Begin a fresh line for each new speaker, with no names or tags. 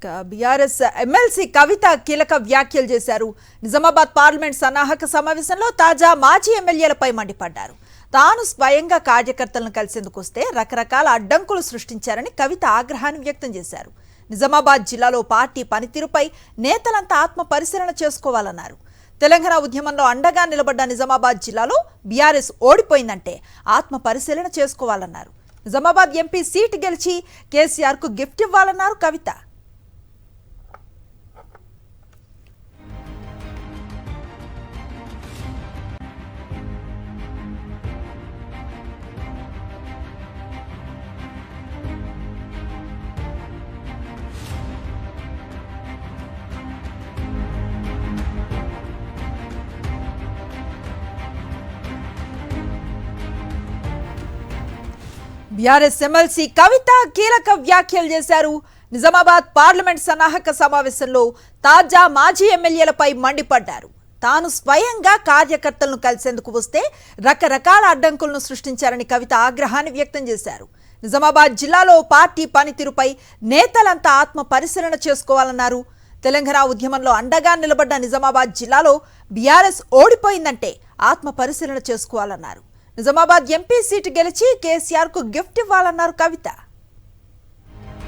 BRS MLC కవిత కీలక వ్యాఖ్యలు చేశారు. నిజామాబాద్ పార్లమెంట్ సన్నాహక సమావేశంలో తాజా మాజీ ఎమ్మెల్యేలపై మండిపడ్డారు. తాను స్వయంగా కార్యకర్తలను కలిసేందుకు వస్తే రకరకాల అడ్డంకులు సృష్టించారని కవిత ఆగ్రహాన్ని వ్యక్తం చేశారు. నిజామాబాద్ జిల్లాలో పార్టీ పనితీరుపై నేతలంతా ఆత్మ పరిశీలన చేసుకోవాలన్నారు. తెలంగాణ ఉద్యమంలో అండగా నిలబడ్డ నిజామాబాద్ జిల్లాలో బీఆర్ఎస్ ఓడిపోయిందంటే ఆత్మ పరిశీలన చేసుకోవాలన్నారు. నిజామాబాద్ ఎంపీ సీటు గెలిచి కేసీఆర్కు గిఫ్ట్ ఇవ్వాలన్నారు కవిత. బీఆర్ఎస్ ఎమ్మెల్సీ కవిత కీలక వ్యాఖ్యలు చేశారు. నిజామాబాద్ పార్లమెంట్ సన్నాహక సమావేశంలో తాజా మాజీ ఎమ్మెల్యేలపై మండిపడ్డారు. తాను స్వయంగా కార్యకర్తలను కలిసేందుకు వస్తే రకరకాల అడ్డంకులను సృష్టించారని కవిత ఆగ్రహాన్ని వ్యక్తం చేశారు. నిజామాబాద్ జిల్లాలో పార్టీ పనితీరుపై నేతలంతా ఆత్మ పరిశీలన చేసుకోవాలన్నారు. తెలంగాణ ఉద్యమంలో అండగా నిలబడ్డ నిజామాబాద్ జిల్లాలో బీఆర్ఎస్ ఓడిపోయిందంటే ఆత్మ పరిశీలన చేసుకోవాలన్నారు. నిజామాబాద్ ఎంపీ సీటు గెలిచి కేసీఆర్కు గిఫ్ట్ ఇవ్వాలన్నారు కవిత.